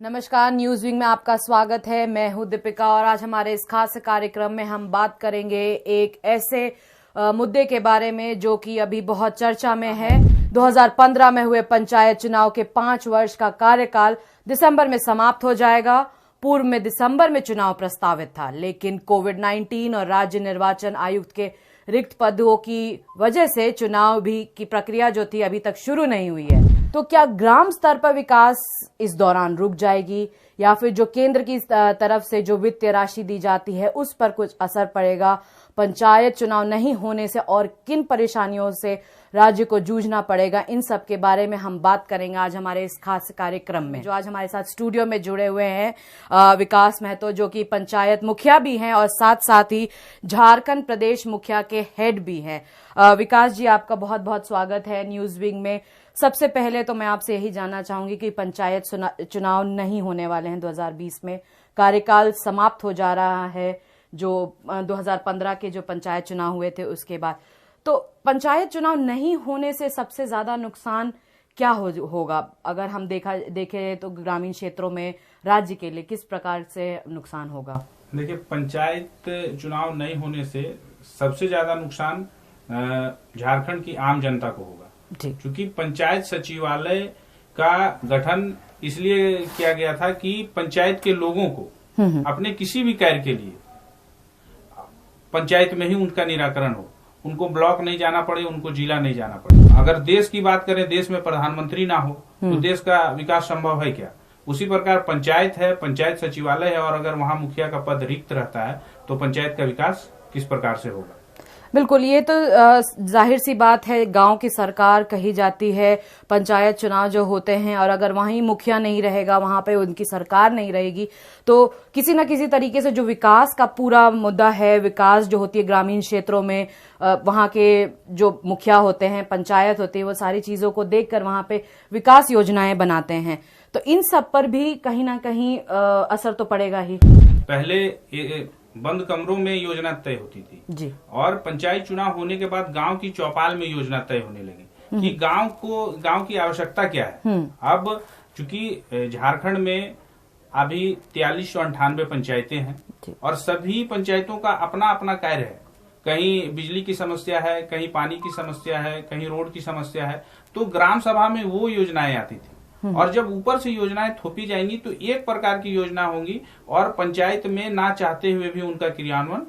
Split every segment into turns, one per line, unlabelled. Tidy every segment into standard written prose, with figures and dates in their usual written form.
नमस्कार, news wing में आपका स्वागत है। मैं हूं दीपिका और आज हमारे इस खास कार्यक्रम में हम बात करेंगे एक ऐसे मुद्दे के बारे में जो कि अभी बहुत चर्चा में है। 2015 में हुए पंचायत चुनाव के 5 वर्ष का कार्यकाल दिसंबर में समाप्त हो जाएगा। पूर्व में दिसंबर में चुनाव प्रस्तावित था, लेकिन कोविड-19 और राज्य निर्वाचन आयुक्त के रिक्त पदों की वजह से चुनाव भी की प्रक्रिया जो थी अभी तक शुरू नहीं हुई है। तो क्या ग्राम स्तर पर विकास इस दौरान रुक जाएगी या फिर जो केंद्र की तरफ से जो वित्तीय राशि दी जाती है उस पर कुछ असर पड़ेगा? पंचायत चुनाव नहीं होने से और किन परेशानियों से राज्य को जूझना पड़ेगा, इन सब के बारे में हम बात करेंगे आज हमारे इस खास कार्यक्रम में। जो आज हमारे साथ स्टूडियो में जुड़े हुए हैं विकास महतो, जो कि पंचायत मुखिया भी हैं और साथ साथ ही झारखंड प्रदेश मुखिया के हेड भी हैं। विकास जी, आपका बहुत बहुत स्वागत है न्यूज विंग में। सबसे पहले तो मैं आपसे यही जानना चाहूंगी कि पंचायत चुनाव नहीं होने वाले हैं 2020 में, कार्यकाल समाप्त हो जा रहा है जो 2015 के जो पंचायत चुनाव हुए थे उसके बाद। तो पंचायत चुनाव नहीं होने से सबसे ज्यादा नुकसान क्या होगा? अगर हम देखें तो ग्रामीण क्षेत्रों में राज्य के लिए किस प्रकार से नुकसान होगा?
देखिए, पंचायत चुनाव नहीं होने से सबसे ज्यादा नुकसान झारखंड की आम जनता को होगा, क्योंकि पंचायत सचिवालय का गठन इसलिए किया गया था कि पंचायत के लोगों को अपने किसी भी कार्य के लिए पंचायत में ही उनका निराकरण हो, उनको ब्लॉक नहीं जाना पड़े, उनको जिला नहीं जाना पड़े। अगर देश की बात करें, देश में प्रधानमंत्री ना हो तो देश का विकास संभव है क्या? उसी प्रकार पंचायत है, पंचायत सचिवालय है, और अगर वहां मुखिया का पद रिक्त रहता है तो पंचायत का विकास किस प्रकार से होगा?
बिल्कुल, ये तो जाहिर सी बात है। गांव की सरकार कही जाती है, पंचायत चुनाव जो होते हैं और अगर वहीं मुखिया नहीं रहेगा, वहां पे उनकी सरकार नहीं रहेगी, तो किसी न किसी तरीके से जो विकास का पूरा मुद्दा है, विकास जो होती है ग्रामीण क्षेत्रों में, वहां के जो मुखिया होते हैं, पंचायत होती है, वो सारी चीजों को देखकर वहां पे विकास योजनाएं बनाते हैं। तो इन सब पर भी कहीं ना कहीं असर तो पड़ेगा ही।
पहले बंद कमरों में योजना तय होती थी
जी,
और पंचायत चुनाव होने के बाद गांव की चौपाल में योजना तय होने लगी कि गांव की आवश्यकता क्या है। अब चूंकि झारखंड में अभी 4398 पंचायतें हैं और सभी पंचायतों का अपना अपना कार्य है। कहीं बिजली की समस्या है, कहीं पानी की समस्या है, कहीं रोड की समस्या है, तो ग्राम सभा में वो योजनाएं आती थी। और जब ऊपर से योजनाएं थोपी जाएंगी तो एक प्रकार की योजना होंगी और पंचायत में ना चाहते हुए भी उनका क्रियान्वयन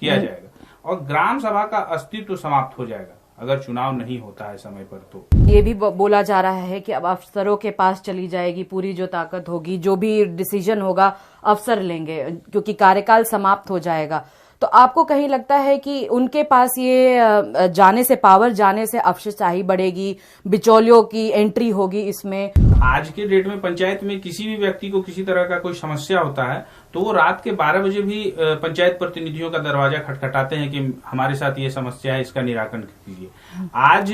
किया जाएगा और ग्राम सभा का अस्तित्व समाप्त हो जाएगा अगर चुनाव नहीं होता है समय पर। तो
ये भी बोला जा रहा है कि अब अफसरों के पास चली जाएगी पूरी जो ताकत होगी, जो भी डिसीजन होगा अफसर लेंगे क्योंकि कार्यकाल समाप्त हो जाएगा। तो आपको कहीं लगता है कि उनके पास ये जाने से, पावर जाने से अफसरशाही बढ़ेगी, बिचौलियों की एंट्री होगी इसमें?
आज के डेट में पंचायत में किसी भी व्यक्ति को किसी तरह का कोई समस्या होता है तो वो रात के 12 बजे भी पंचायत प्रतिनिधियों का दरवाजा खटखटाते हैं कि हमारे साथ ये समस्या है, इसका निराकरण कीजिए। आज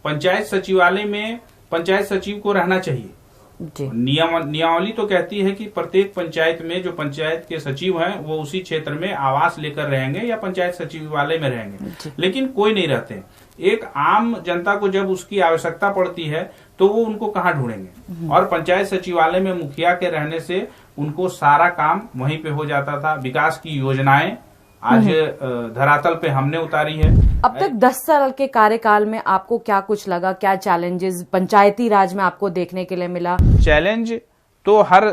पंचायत सचिवालय में पंचायत सचिव को रहना चाहिए। नियमावली तो कहती है कि प्रत्येक पंचायत में जो पंचायत के सचिव हैं वो उसी क्षेत्र में आवास लेकर रहेंगे या पंचायत सचिवालय में रहेंगे, लेकिन कोई नहीं रहते। एक आम जनता को जब उसकी आवश्यकता पड़ती है तो वो उनको कहाँ ढूंढेंगे? और पंचायत सचिवालय में मुखिया के रहने से उनको सारा काम वहीं पे हो जाता था। विकास की योजनाएं आज धरातल पे हमने उतारी है।
अब तक 10 साल के कार्यकाल में आपको क्या कुछ लगा, क्या चैलेंजेस पंचायती राज में आपको देखने के लिए मिला?
चैलेंज तो हर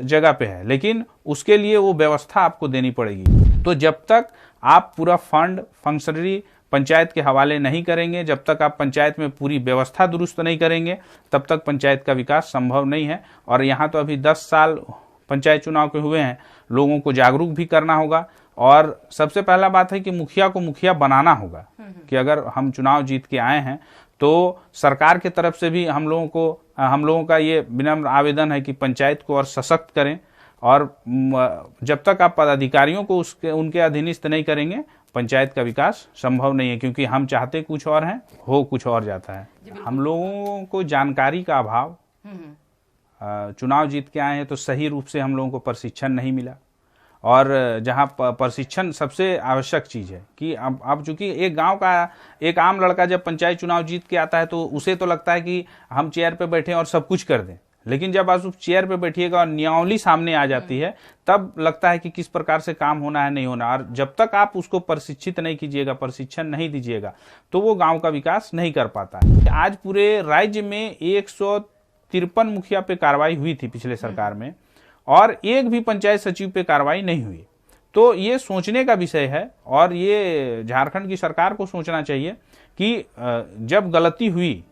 जगह पे है, लेकिन उसके लिए वो व्यवस्था आपको देनी पड़ेगी। तो जब तक आप पूरा फंड फंक्शनरी पंचायत के हवाले नहीं करेंगे, जब तक आप पंचायत में पूरी व्यवस्था दुरुस्त नहीं करेंगे, तब तक पंचायत का विकास संभव नहीं है। और यहाँ तो अभी 10 साल पंचायत चुनाव के हुए हैं, लोगों को जागरूक भी करना होगा। और सबसे पहला बात है कि मुखिया को मुखिया बनाना होगा कि अगर हम चुनाव जीत के आए हैं तो सरकार की तरफ से भी हम लोगों का ये विनम्र आवेदन है कि पंचायत को और सशक्त करें। और जब तक आप पदाधिकारियों को उनके अधीनस्थ नहीं करेंगे, पंचायत का विकास संभव नहीं है, क्योंकि हम चाहते कुछ और हैं, हो कुछ और जाता है। हम लोगों को जानकारी का अभाव, चुनाव जीत के आए हैं तो सही रूप से हम लोगों को प्रशिक्षण नहीं मिला। और जहां प्रशिक्षण सबसे आवश्यक चीज है कि अब चूंकि एक गांव का एक आम लड़का जब पंचायत चुनाव जीत के आता है तो उसे तो लगता है कि हम चेयर पे बैठे और सब कुछ कर दें, लेकिन जब आप उस चेयर पे बैठिएगा और नियमावली सामने आ जाती है, तब लगता है कि किस प्रकार से काम होना है, नहीं होना। और जब तक आप उसको प्रशिक्षित नहीं कीजिएगा, प्रशिक्षण नहीं दीजिएगा, तो वो गांव का विकास नहीं कर पाता है। आज पूरे राज्य में 153 मुखिया पे कार्रवाई हुई थी पिछले सरकार में, और एक भी पंचायत सचिव पे कार्रवाई नहीं हुई। तो ये सोचने का विषय है, और ये झारखंड की सरकार को सोचना चाहिए कि जब गलती हुई,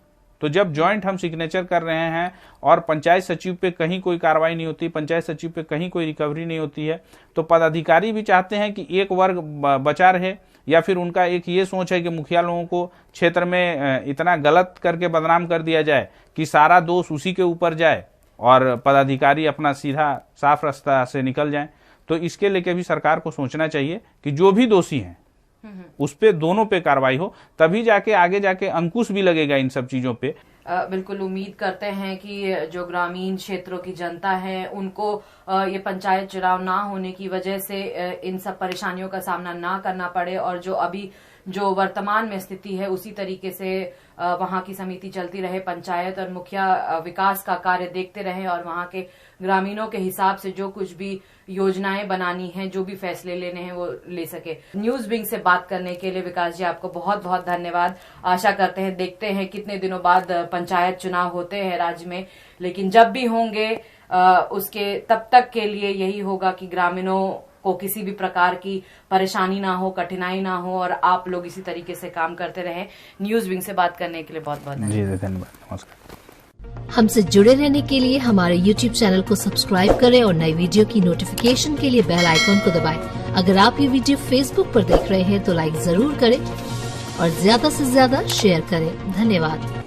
तो जब ज्वाइंट हम सिग्नेचर कर रहे हैं और पंचायत सचिव पे कहीं कोई कार्रवाई नहीं होती, पंचायत सचिव पे कहीं कोई रिकवरी नहीं होती है, तो पदाधिकारी भी चाहते हैं कि एक वर्ग बचा रहे, या फिर उनका एक ये सोच है कि मुखिया लोगों को क्षेत्र में इतना गलत करके बदनाम कर दिया जाए कि सारा दोष उसी के ऊपर जाए और पदाधिकारी अपना सीधा साफ रास्ता से निकल जाए। तो इसके लेके भी सरकार को सोचना चाहिए कि जो भी दोषी हैं उस पे दोनों पे कार्रवाई हो, तभी जाके आगे जाके अंकुश भी लगेगा इन सब चीजों पे।
बिल्कुल उम्मीद करते हैं कि जो ग्रामीण क्षेत्रों की जनता है उनको ये पंचायत चुनाव ना होने की वजह से इन सब परेशानियों का सामना ना करना पड़े, और जो अभी जो वर्तमान में स्थिति है उसी तरीके से वहां की समिति चलती रहे, पंचायत और मुखिया विकास का कार्य देखते रहे, और वहां के ग्रामीणों के हिसाब से जो कुछ भी योजनाएं बनानी हैं, जो भी फैसले लेने हैं वो ले सके। न्यूज विंग से बात करने के लिए विकास जी आपको बहुत बहुत धन्यवाद। आशा करते हैं, देखते हैं कितने दिनों बाद पंचायत चुनाव होते हैं राज्य में, लेकिन जब भी होंगे उसके तब तक के लिए यही होगा कि ग्रामीणों को किसी भी प्रकार की परेशानी ना हो, कठिनाई ना हो, और आप लोग इसी तरीके से काम करते रहें। न्यूज विंग से बात करने के लिए बहुत बहुत
धन्यवाद। नमस्कार।
हमसे जुड़े रहने के लिए हमारे YouTube चैनल को सब्सक्राइब करें और नई वीडियो की नोटिफिकेशन के लिए बेल आइकॉन को दबाएं। अगर आप ये वीडियो Facebook पर देख रहे हैं तो लाइक जरूर करें और ज्यादा से ज्यादा शेयर करें। धन्यवाद।